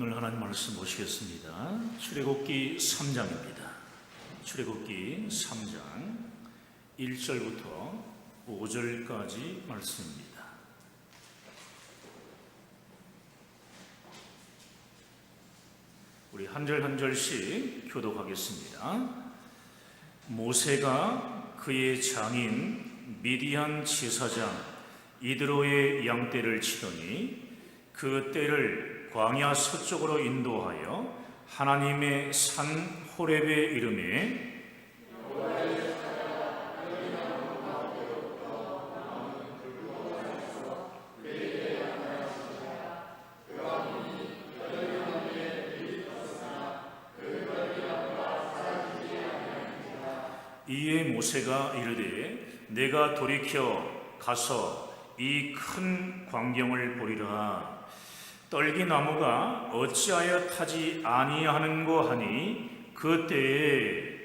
오늘 하나님 말씀 보시겠습니다. 출애굽기 3장입니다. 출애굽기 3장 1절부터 5절까지 말씀입니다. 우리 한 절 한 절씩 교독하겠습니다. 모세가 그의 장인 미디안 제사장 이드로의 양떼를 치더니 그 떼를 광야 서쪽으로 인도하여 하나님의 산 호렙에 이르매 이에 모세가 이르되 내가 돌이켜 가서 이 큰 광경을 보리라. 떨기나무가 어찌하여 타지 아니하는고 하니 그때에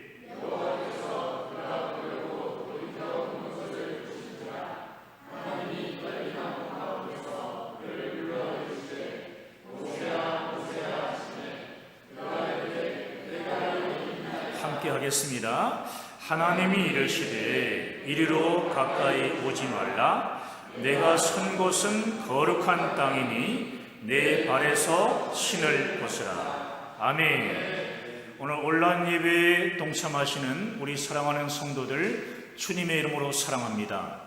함께 하겠습니다. 하나님이 이르시되 이리로 가까이 오지 말라. 내가 선 곳은 거룩한 땅이니 내 발에서 신을 벗으라. 아멘. 오늘 온라인 예배에 동참하시는 우리 사랑하는 성도들 주님의 이름으로 사랑합니다.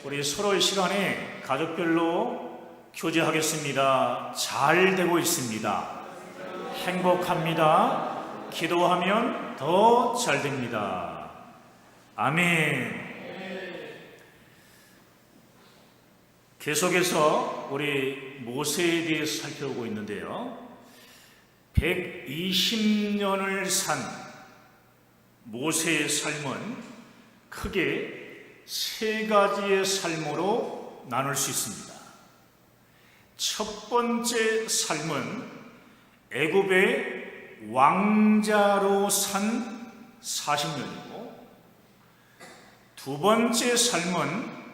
우리 서로의 시간에 가족별로 교제하겠습니다. 잘 되고 있습니다. 행복합니다. 기도하면 더 잘 됩니다. 아멘. 계속해서 우리 모세에 대해서 살펴보고 있는데요. 120년을 산 모세의 삶은 크게 세 가지의 삶으로 나눌 수 있습니다. 첫 번째 삶은 애굽의 왕자로 산 40년이고, 두 번째 삶은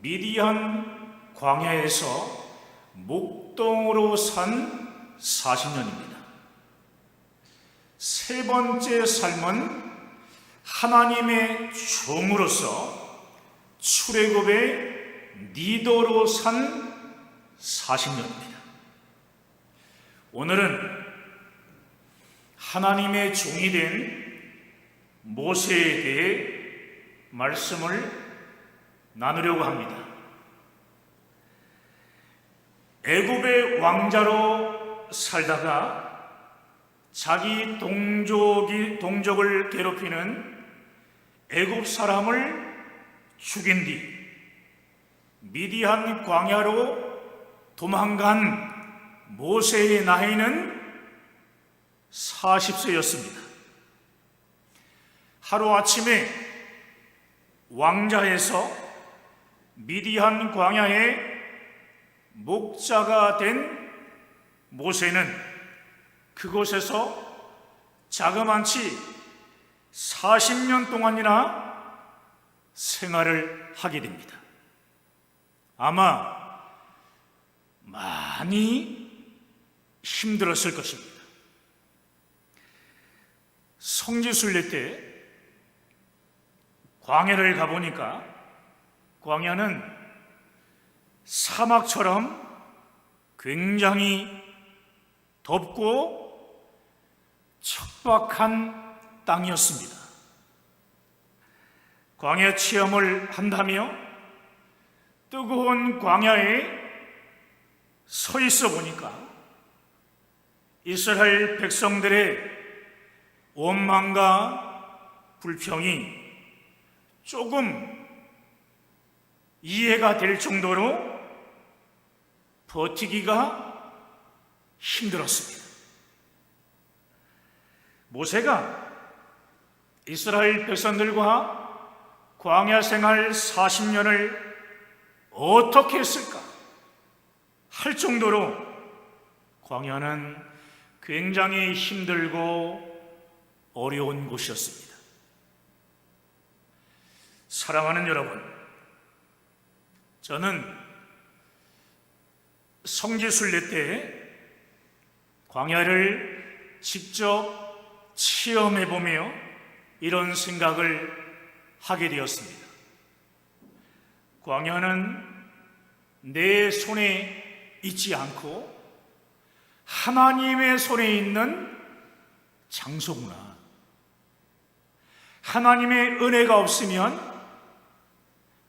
미디안 광야에서 목동으로 산 40년입니다. 세 번째 삶은 하나님의 종으로서 출애굽의 리더로 산 40년입니다. 오늘은 하나님의 종이 된 모세에 대해 말씀을 나누려고 합니다. 애굽의 왕자로 살다가 자기 동족을 괴롭히는 애굽 사람을 죽인 뒤 미디안 광야로 도망간 모세의 나이는 40세였습니다. 하루아침에 왕자에서 미디안 광야의 목자가 된 모세는 그곳에서 자그만치 40년 동안이나 생활을 하게 됩니다. 아마 많이 힘들었을 것입니다. 성지순례 때 광야를 가보니까 광야는 사막처럼 굉장히 덥고 척박한 땅이었습니다. 광야 체험을 한다며 뜨거운 광야에 서 있어 보니까 이스라엘 백성들의 원망과 불평이 조금 이해가 될 정도로 버티기가 힘들었습니다. 모세가 이스라엘 백성들과 광야 생활 40년을 어떻게 했을까 할 정도로 광야는 굉장히 힘들고 어려운 곳이었습니다. 사랑하는 여러분, 저는 성지순례 때 광야를 직접 체험해보며 이런 생각을 하게 되었습니다. 광야는 내 손에 있지 않고 하나님의 손에 있는 장소구나. 하나님의 은혜가 없으면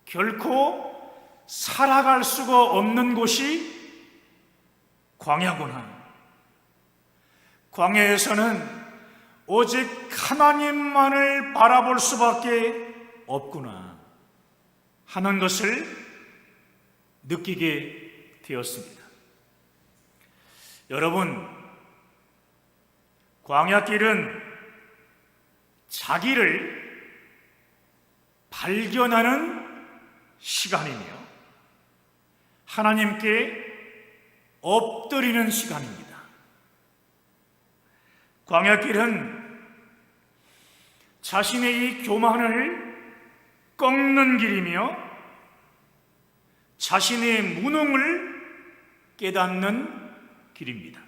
결코 살아갈 수가 없는 곳이 광야구나. 광야에서는 오직 하나님만을 바라볼 수밖에 없구나 하는 것을 느끼게 되었습니다. 여러분, 광야길은 자기를 발견하는 시간이며 하나님께 엎드리는 시간입니다. 광야길은 자신의 이 교만을 꺾는 길이며 자신의 무능을 깨닫는 길입니다.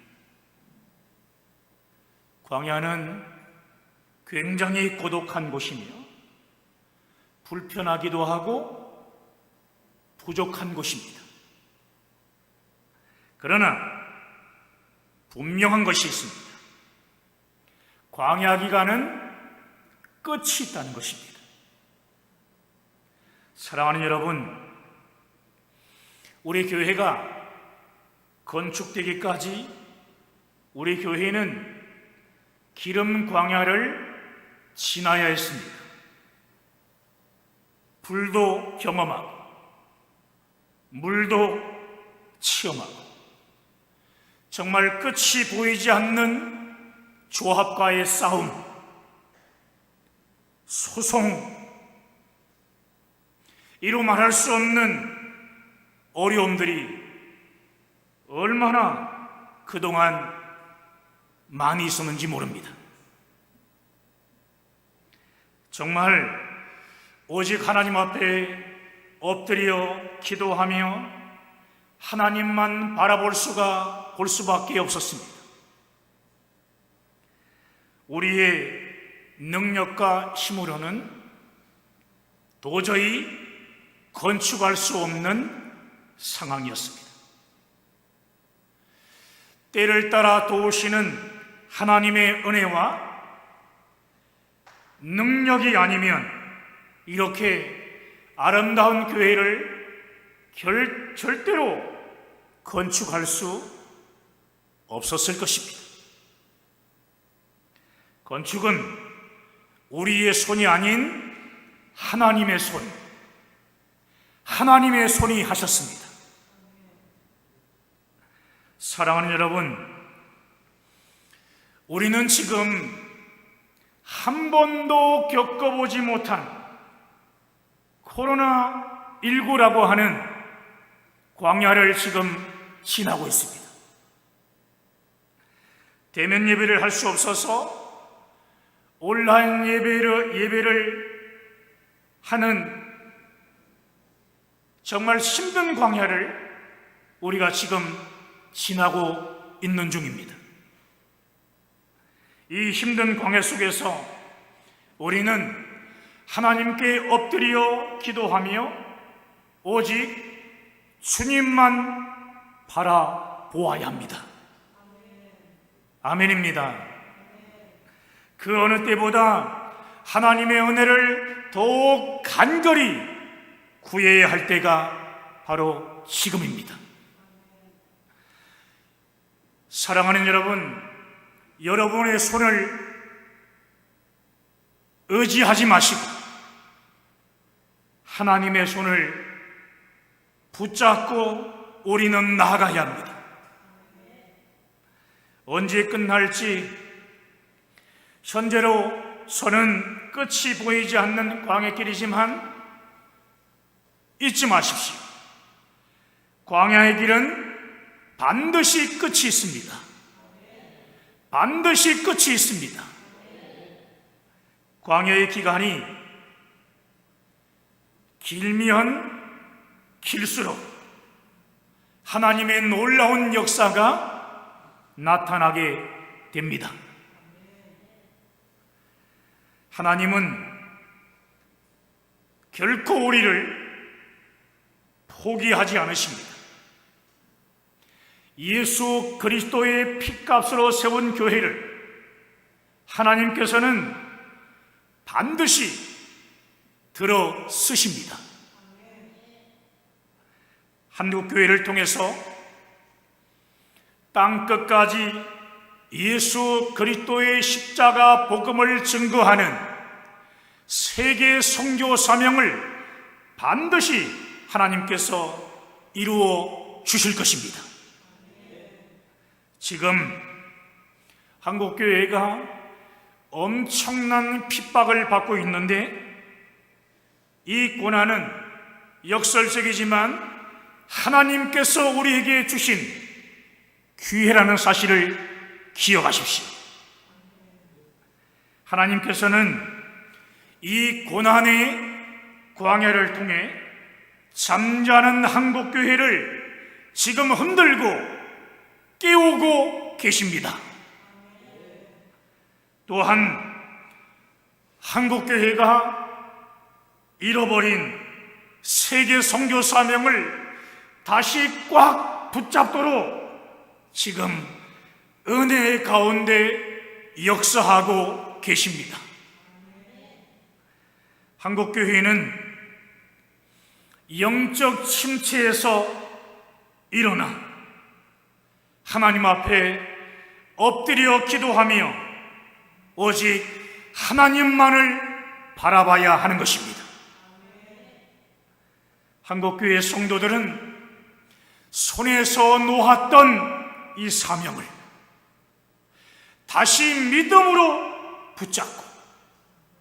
광야는 굉장히 고독한 곳이며 불편하기도 하고 부족한 곳입니다. 그러나 분명한 것이 있습니다. 광야 기간은 끝이 있다는 것입니다. 사랑하는 여러분, 우리 교회가 건축되기까지 우리 교회는 기름 광야를 지나야 했습니다. 불도 경험하고 물도 체험하고 정말 끝이 보이지 않는 조합과의 싸움, 소송, 이루 말할 수 없는 어려움들이 얼마나 그동안 많이 있었는지 모릅니다. 정말 오직 하나님 앞에 엎드려 기도하며 하나님만 바라볼 수밖에 없었습니다. 우리의 능력과 힘으로는 도저히 건축할 수 없는 상황이었습니다. 때를 따라 도우시는 하나님의 은혜와 능력이 아니면 이렇게 아름다운 교회를 절대로 건축할 수 없었을 것입니다. 건축은 우리의 손이 아닌 하나님의 손이 하셨습니다. 사랑하는 여러분, 우리는 지금 한 번도 겪어보지 못한 코로나19라고 하는 광야를 지금 지나고 있습니다. 대면 예배를 할 수 없어서 온라인 예배를 하는 정말 힘든 광야를 우리가 지금 지나고 있는 중입니다. 이 힘든 광야 속에서 우리는 하나님께 엎드려 기도하며 오직 주님만 바라보아야 합니다. 아멘입니다. 그 어느 때보다 하나님의 은혜를 더욱 간절히 구해야 할 때가 바로 지금입니다. 사랑하는 여러분, 여러분의 손을 의지하지 마시고 하나님의 손을 붙잡고 우리는 나아가야 합니다. 언제 끝날지 현재로서는 끝이 보이지 않는 광야길이지만 잊지 마십시오. 광야의 길은 반드시 끝이 있습니다. 반드시 끝이 있습니다. 광야의 기간이 길면 길수록 하나님의 놀라운 역사가 나타나게 됩니다. 하나님은 결코 우리를 포기하지 않으십니다. 예수 그리스도의 피값으로 세운 교회를 하나님께서는 반드시 들어 쓰십니다. 한국교회를 통해서 땅끝까지 예수 그리스도의 십자가 복음을 증거하는 세계 선교 사명을 반드시 하나님께서 이루어 주실 것입니다. 지금 한국교회가 엄청난 핍박을 받고 있는데, 이 고난은 역설적이지만 하나님께서 우리에게 주신 기회라는 사실을 기억하십시오. 하나님께서는 이 고난의 광야를 통해 잠자는 한국교회를 지금 흔들고 깨우고 계십니다. 또한 한국교회가 잃어버린 세계 선교 사명을 다시 꽉 붙잡도록 지금 은혜의 가운데 역사하고 계십니다. 한국교회는 영적 침체에서 일어나 하나님 앞에 엎드려 기도하며 오직 하나님만을 바라봐야 하는 것입니다. 한국교회 성도들은 손에서 놓았던 이 사명을 다시 믿음으로 붙잡고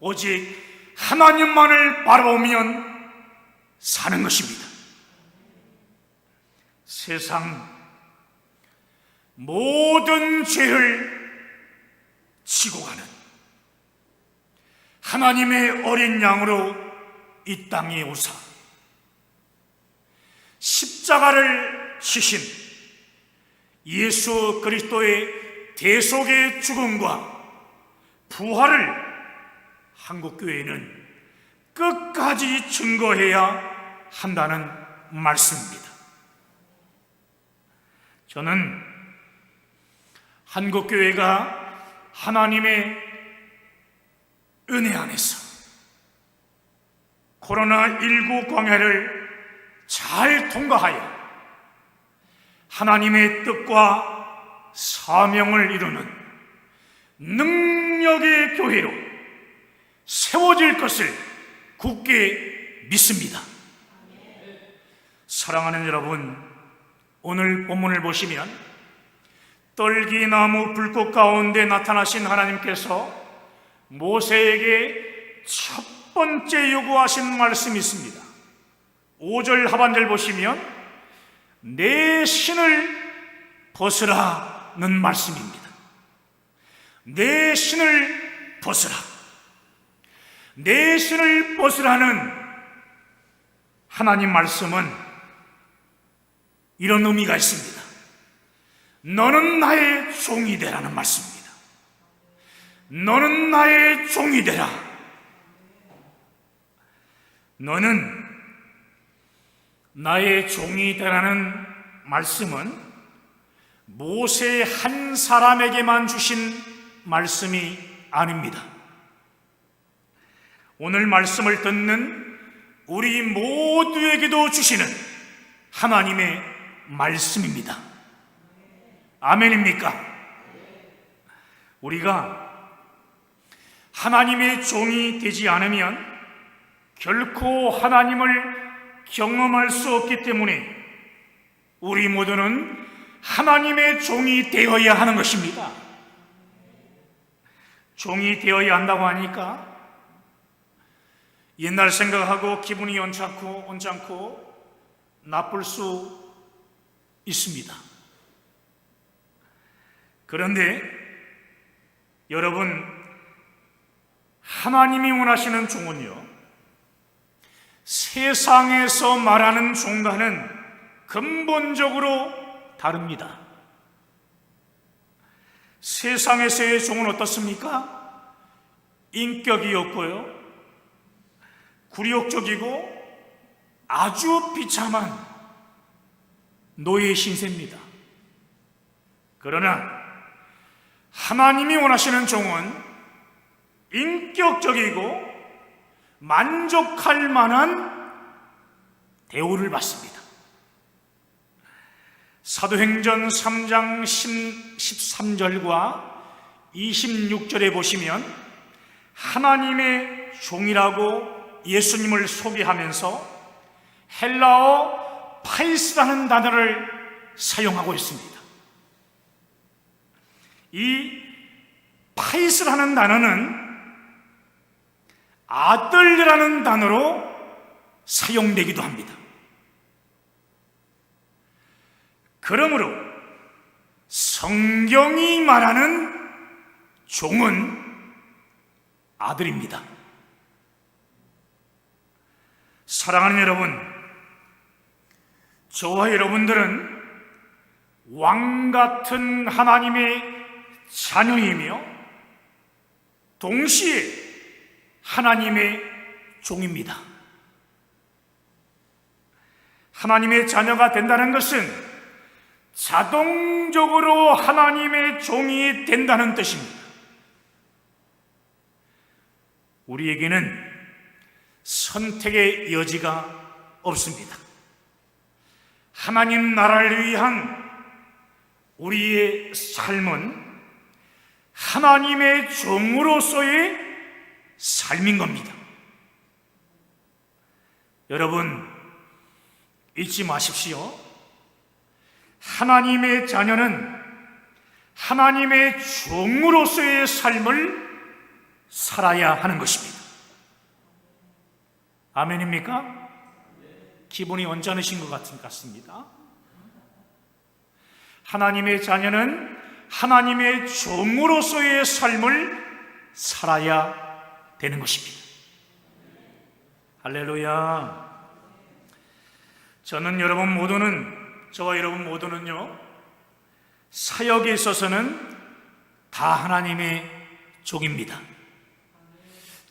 오직 하나님만을 바라보면 사는 것입니다. 세상 모든 죄를 지고 가는 하나님의 어린 양으로 이 땅에 오사 십자가를 지신 예수 그리스도의 대속의 죽음과 부활을 한국교회는 끝까지 증거해야 한다는 말씀입니다. 저는 한국교회가 하나님의 은혜 안에서 코로나19 광야를 잘 통과하여 하나님의 뜻과 사명을 이루는 능력의 교회로 세워질 것을 굳게 믿습니다. 사랑하는 여러분, 오늘 본문을 보시면 떨기나무 불꽃 가운데 나타나신 하나님께서 모세에게 첫 번째 요구하신 말씀이 있습니다. 5절 하반절 보시면 내 신을 벗으라는 말씀입니다. 내 신을 벗으라. 내 신을 벗으라는 하나님 말씀은 이런 의미가 있습니다. 너는 나의 종이 되라는 말씀입니다. 너는 나의 종이 되라. 너는 나의 종이 되라는 말씀은 모세 한 사람에게만 주신 말씀이 아닙니다. 오늘 말씀을 듣는 우리 모두에게도 주시는 하나님의 말씀입니다. 아멘입니까? 우리가 하나님의 종이 되지 않으면 결코 하나님을 경험할 수 없기 때문에 우리 모두는 하나님의 종이 되어야 하는 것입니다. 종이 되어야 한다고 하니까 옛날 생각하고 기분이 언짢고 나쁠 수 있습니다. 그런데 여러분, 하나님이 원하시는 종은요, 세상에서 말하는 종과는 근본적으로 다릅니다. 세상에서의 종은 어떻습니까? 인격이 없고요, 굴욕적이고 아주 비참한 노예 신세입니다. 그러나 하나님이 원하시는 종은 인격적이고 만족할 만한 대우를 받습니다. 사도행전 3장 13절과 26절에 보시면 하나님의 종이라고 예수님을 소개하면서 헬라어 파이스라는 단어를 사용하고 있습니다. 이 파이스라는 단어는 아들이라는 단어로 사용되기도 합니다. 그러므로 성경이 말하는 종은 아들입니다. 사랑하는 여러분, 저와 여러분들은 왕 같은 하나님의 자녀이며 동시에 하나님의 종입니다. 하나님의 자녀가 된다는 것은 자동적으로 하나님의 종이 된다는 뜻입니다. 우리에게는 선택의 여지가 없습니다. 하나님 나라를 위한 우리의 삶은 하나님의 종으로서의 삶인 겁니다. 여러분, 잊지 마십시오. 하나님의 자녀는 하나님의 종으로서의 삶을 살아야 하는 것입니다. 아멘입니까? 기분이 언짢으신 것 같습니다. 하나님의 자녀는 하나님의 종으로서의 삶을 살아야 되는 것입니다. 할렐루야. 저와 여러분 모두는요, 사역에 있어서는 다 하나님의 종입니다.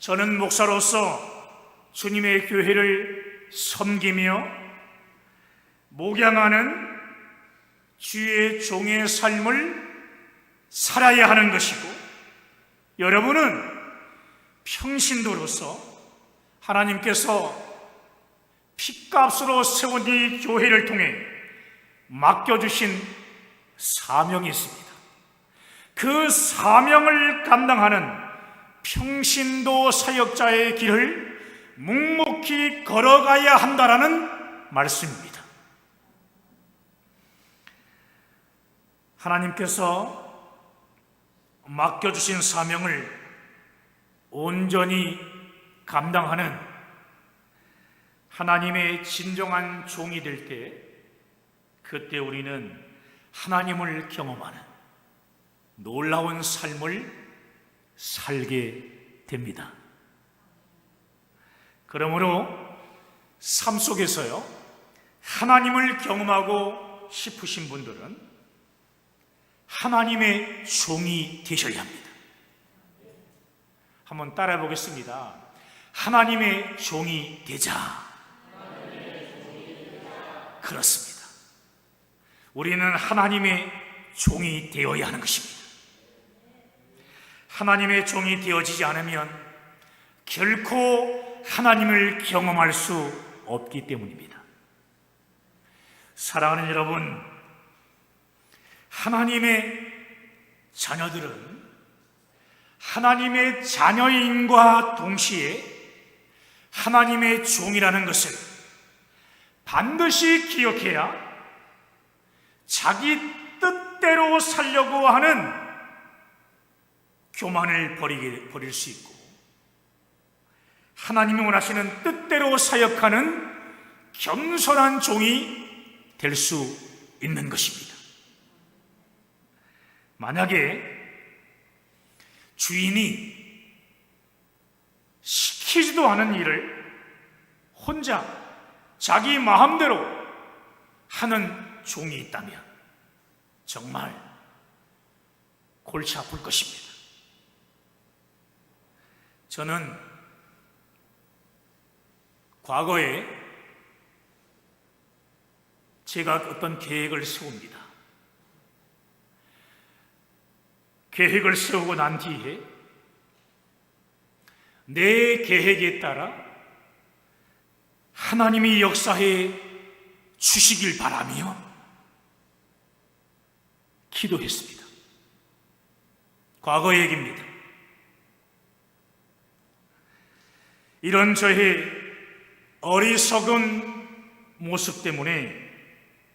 저는 목사로서 주님의 교회를 섬기며 목양하는 주의 종의 삶을 살아야 하는 것이고, 여러분은 평신도로서 하나님께서 핏값으로 세운 이 교회를 통해 맡겨주신 사명이 있습니다. 그 사명을 감당하는 평신도 사역자의 길을 묵묵히 걸어가야 한다라는 말씀입니다. 하나님께서 맡겨주신 사명을 온전히 감당하는 하나님의 진정한 종이 될 때, 그때 우리는 하나님을 경험하는 놀라운 삶을 살게 됩니다. 그러므로 삶 속에서요, 하나님을 경험하고 싶으신 분들은 하나님의 종이 되셔야 합니다. 한번 따라해 보겠습니다. 하나님의 종이 되자. 그렇습니다. 우리는 하나님의 종이 되어야 하는 것입니다. 하나님의 종이 되어지지 않으면 결코 하나님을 경험할 수 없기 때문입니다. 사랑하는 여러분, 하나님의 자녀들은 하나님의 자녀임과 동시에 하나님의 종이라는 것을 반드시 기억해야 자기 뜻대로 살려고 하는 교만을 버릴 수 있고, 하나님이 원하시는 뜻대로 사역하는 겸손한 종이 될 수 있는 것입니다. 만약에 주인이 시키지도 않은 일을 혼자 자기 마음대로 하는 종이 있다면 정말 골치 아플 것입니다. 저는 과거에 제가 어떤 계획을 세웁니다. 계획을 세우고 난 뒤에 내 계획에 따라 하나님이 역사해 주시길 바라며 기도했습니다. 과거 얘기입니다. 이런 저의 어리석은 모습 때문에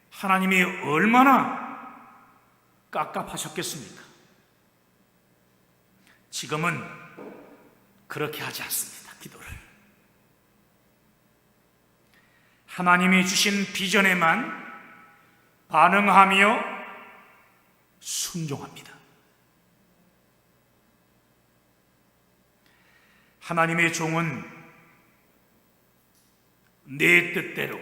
하나님이 얼마나 깝깝하셨겠습니까? 지금은 그렇게 하지 않습니다. 기도를 하나님이 주신 비전에만 반응하며 순종합니다. 하나님의 종은 내 뜻대로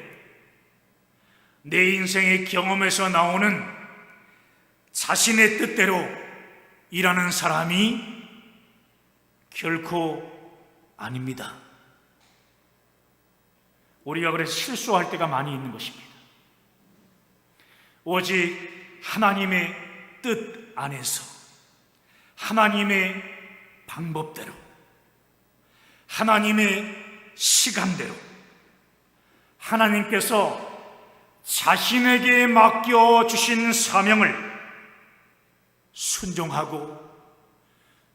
내 인생의 경험에서 나오는 자신의 뜻대로 일하는 사람이 결코 아닙니다. 우리가 그래서 실수할 때가 많이 있는 것입니다. 오직 하나님의 뜻 안에서 하나님의 방법대로 하나님의 시간대로 하나님께서 자신에게 맡겨주신 사명을 순종하고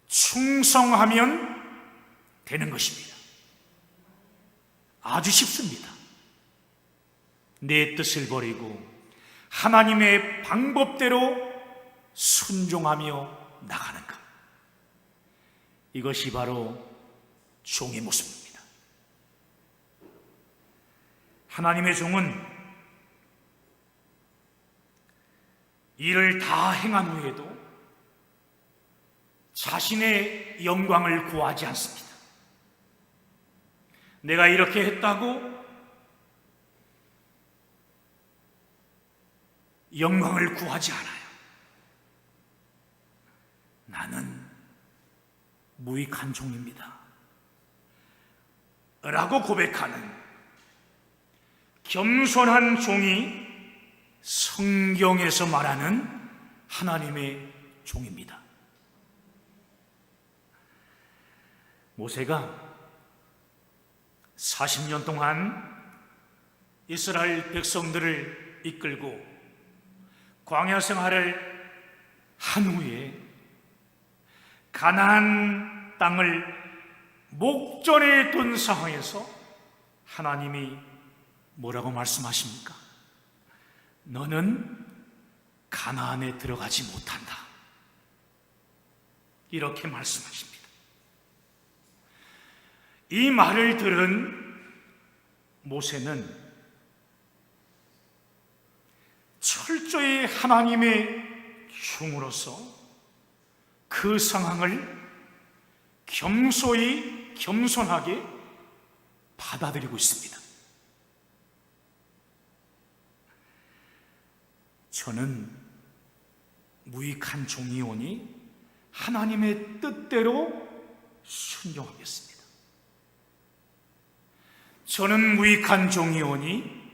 충성하면 되는 것입니다. 아주 쉽습니다. 내 뜻을 버리고 하나님의 방법대로 순종하며 나가는 것, 이것이 바로 종의 모습입니다. 하나님의 종은 일을 다 행한 후에도 자신의 영광을 구하지 않습니다. 내가 이렇게 했다고 영광을 구하지 않아요. 나는 무익한 종입니다 라고 고백하는 겸손한 종이 성경에서 말하는 하나님의 종입니다. 모세가 40년 동안 이스라엘 백성들을 이끌고 광야 생활을 한 후에 가나안 땅을 목전에 둔 상황에서 하나님이 뭐라고 말씀하십니까? 너는 가나안에 들어가지 못한다, 이렇게 말씀하십니다. 이 말을 들은 모세는 철저히 하나님의 종으로서 그 상황을 겸손하게 받아들이고 있습니다. 저는 무익한 종이오니 하나님의 뜻대로 순종하겠습니다. 저는 무익한 종이오니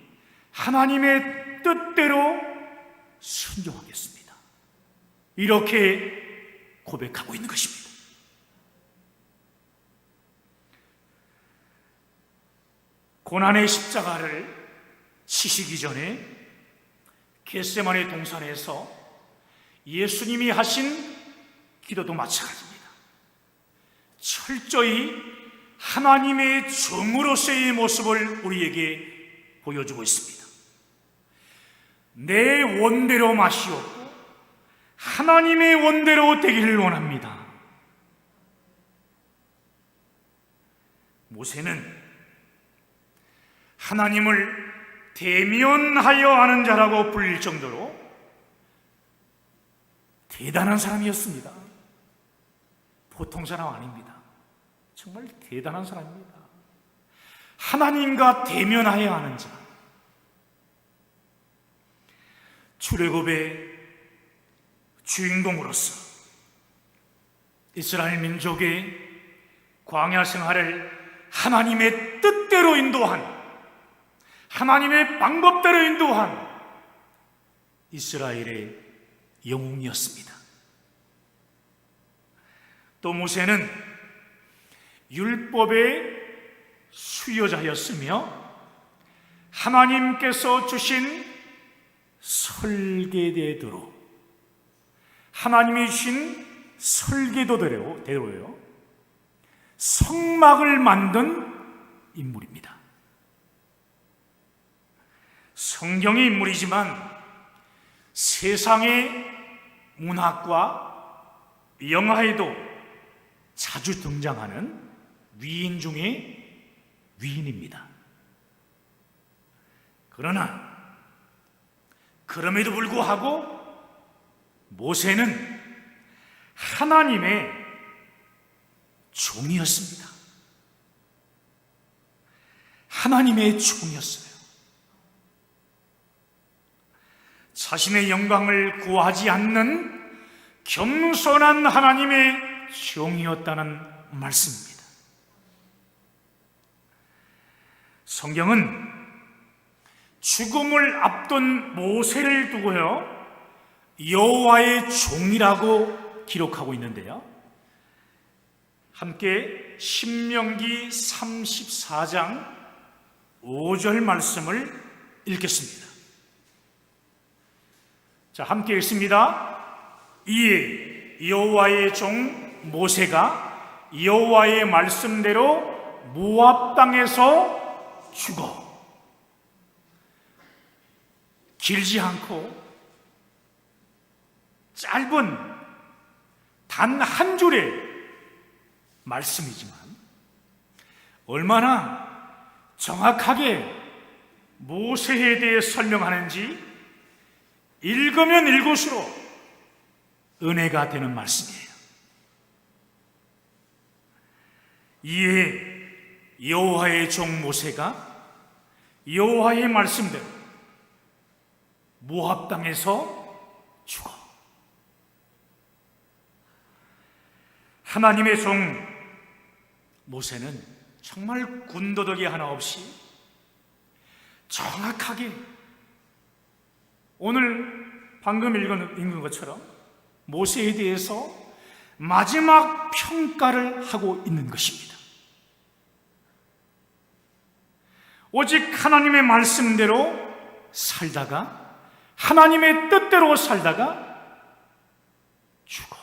하나님의 뜻대로 순종하겠습니다. 이렇게 고백하고 있는 것입니다. 고난의 십자가를 치시기 전에 겟세마네 동산에서 예수님이 하신 기도도 마찬가지입니다. 철저히 하나님의 종으로서의 모습을 우리에게 보여주고 있습니다. 내 원대로 마시옵고 하나님의 원대로 되기를 원합니다. 모세는 하나님을 대면하여 아는 자라고 불릴 정도로 대단한 사람이었습니다. 보통 사람 아닙니다. 정말 대단한 사람입니다. 하나님과 대면하여 아는 자. 출애굽의 주인공으로서 이스라엘 민족의 광야 생활을 하나님의 뜻대로 인도한, 하나님의 방법대로 인도한 이스라엘의 영웅이었습니다. 또 모세는 율법의 수요자였으며 하나님께서 주신 설계대로, 하나님이 주신 설계도대로요, 성막을 만든 인물입니다. 성경의 인물이지만 세상의 문학과 영화에도 자주 등장하는 위인 중에 위인입니다. 그러나 그럼에도 불구하고 모세는 하나님의 종이었습니다. 하나님의 종이었어요. 자신의 영광을 구하지 않는 겸손한 하나님의 종이었다는 말씀입니다. 성경은 죽음을 앞둔 모세를 두고요, 여호와의 종이라고 기록하고 있는데요, 함께 신명기 34장 5절 말씀을 읽겠습니다. 자, 함께 읽습니다. 이에 여호와의 종 모세가 여호와의 말씀대로 모압 땅에서 죽어 길지 않고 짧은 단 한 줄의 말씀이지만 얼마나 정확하게 모세에 대해 설명하는지 읽으면 읽을수록 은혜가 되는 말씀이에요. 이에 여호와의 종 모세가 여호와의 말씀대로 모압 땅에서 죽어 하나님의 종 모세는 정말 군더더기 하나 없이 정확하게 오늘 방금 읽은 것처럼 모세에 대해서 마지막 평가를 하고 있는 것입니다. 오직 하나님의 말씀대로 살다가 하나님의 뜻대로 살다가 죽어.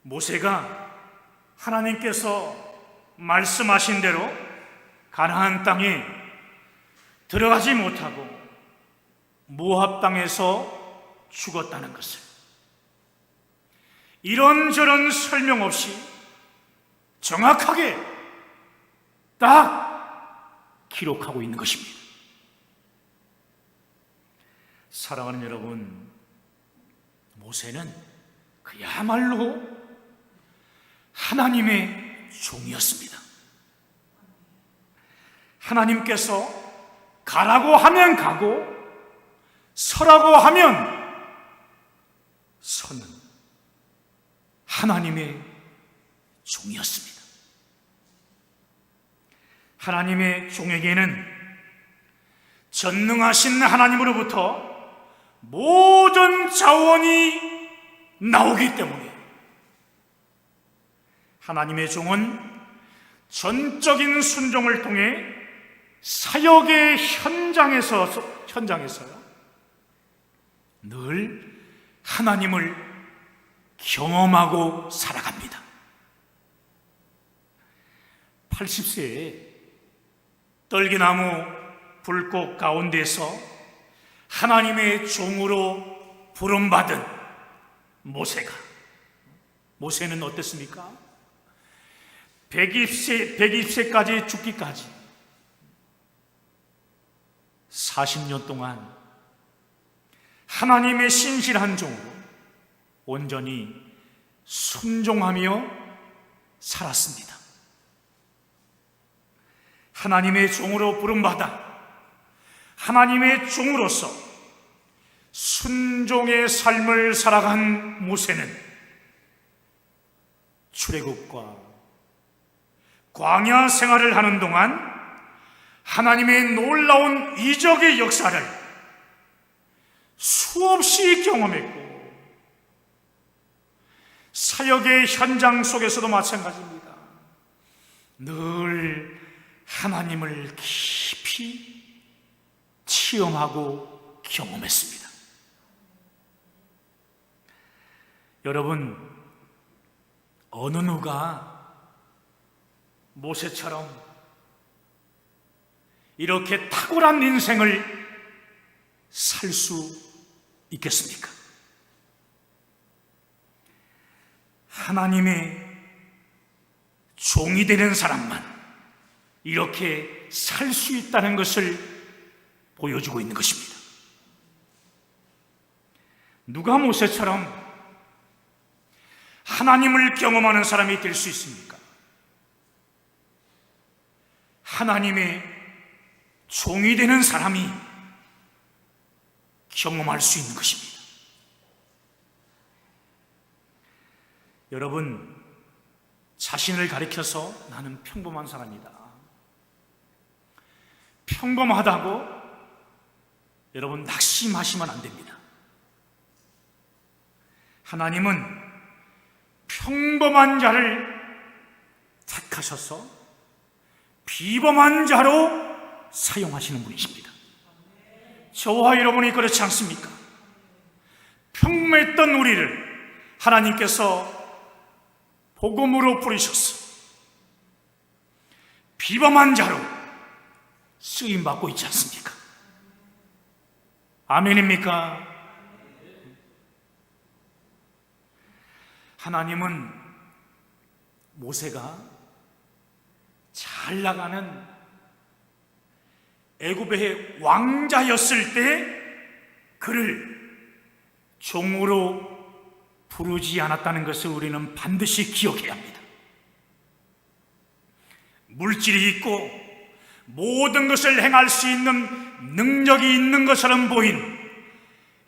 모세가 하나님께서 말씀하신 대로 가나안 땅에 들어가지 못하고 모압 땅에서 죽었다는 것을 이런저런 설명 없이 정확하게 딱 기록하고 있는 것입니다. 사랑하는 여러분, 모세는 그야말로 하나님의 종이었습니다. 하나님께서 가라고 하면 가고 서라고 하면 서는 하나님의 종이었습니다. 하나님의 종에게는 전능하신 하나님으로부터 모든 자원이 나오기 때문에 하나님의 종은 전적인 순종을 통해 사역의 현장에서요 늘 하나님을 경험하고 살아갑니다. 80세에 떨기나무 불꽃 가운데서 하나님의 종으로 부름받은 모세는 어땠습니까? 120세까지 죽기까지 40년 동안 하나님의 신실한 종으로 온전히 순종하며 살았습니다. 하나님의 종으로 부름받아 하나님의 종으로서 순종의 삶을 살아간 모세는 출애굽과 광야 생활을 하는 동안 하나님의 놀라운 이적의 역사를 수없이 경험했고, 사역의 현장 속에서도 마찬가지입니다. 늘 하나님을 깊이 체험하고 경험했습니다. 여러분, 어느 누가 모세처럼 이렇게 탁월한 인생을 살 수 있겠습니까? 하나님의 종이 되는 사람만 이렇게 살 수 있다는 것을 보여주고 있는 것입니다. 누가 모세처럼 하나님을 경험하는 사람이 될 수 있습니까? 하나님의 종이 되는 사람이 경험할 수 있는 것입니다. 여러분, 자신을 가리켜서 나는 평범한 사람이다, 평범하다고 여러분 낙심하시면 안 됩니다. 하나님은 평범한 자를 택하셔서 비범한 자로 사용하시는 분이십니다. 저와 여러분이 그렇지 않습니까? 평범했던 우리를 하나님께서 복음으로 부르셔서 비범한 자로 쓰임받고 있지 않습니까? 아멘입니까? 하나님은 모세가 잘 나가는 애굽의 왕자였을 때 그를 종으로 부르지 않았다는 것을 우리는 반드시 기억해야 합니다. 물질이 있고 모든 것을 행할 수 있는 능력이 있는 것처럼 보인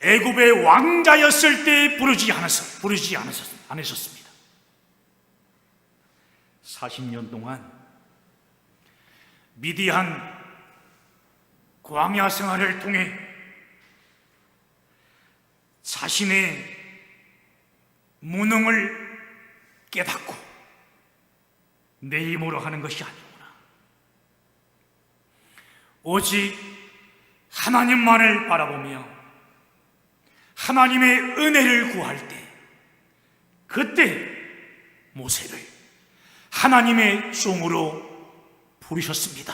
애굽의 왕자였을 때 부르지 않으셨습니다. 40년 동안 미디안 광야 생활을 통해 자신의 무능을 깨닫고 내 힘으로 하는 것이 아니구나, 오직 하나님만을 바라보며 하나님의 은혜를 구할 때, 그때 모세를 하나님의 종으로 부르셨습니다.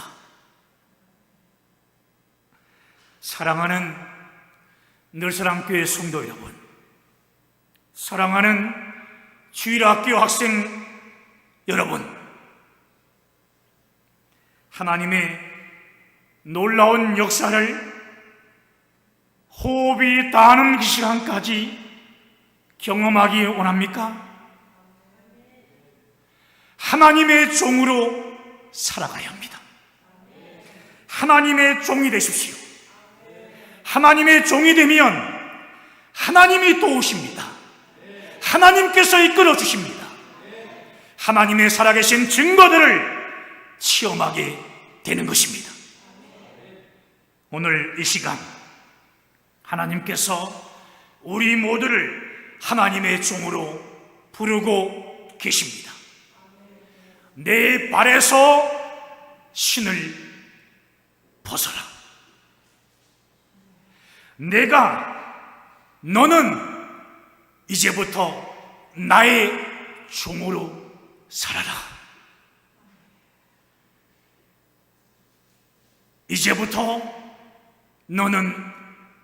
사랑하는 늘사랑교회 성도 여러분, 사랑하는 주일학교 학생 여러분, 하나님의 놀라운 역사를 호흡이 닿는 그 시간까지 경험하기 원합니까? 하나님의 종으로 살아가야 합니다. 하나님의 종이 되십시오. 하나님의 종이 되면 하나님이 도우십니다. 하나님께서 이끌어 주십니다. 하나님의 살아계신 증거들을 체험하게 되는 것입니다. 오늘 이 시간 하나님께서 우리 모두를 하나님의 종으로 부르고 계십니다. 내 발에서 신을 벗어라. 너는 이제부터 나의 종으로 살아라. 이제부터 너는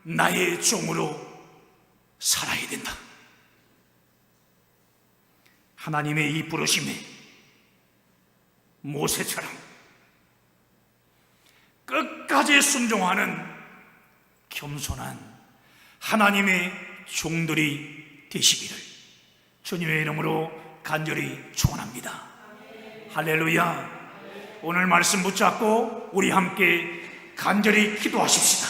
나의 종으로 살아야 된다. 하나님의 이 부르심에 모세처럼 끝까지 순종하는 겸손한 하나님의 종들이 되시기를 주님의 이름으로 간절히 축원합니다. 할렐루야. 오늘 말씀 붙잡고 우리 함께 간절히 기도하십시다.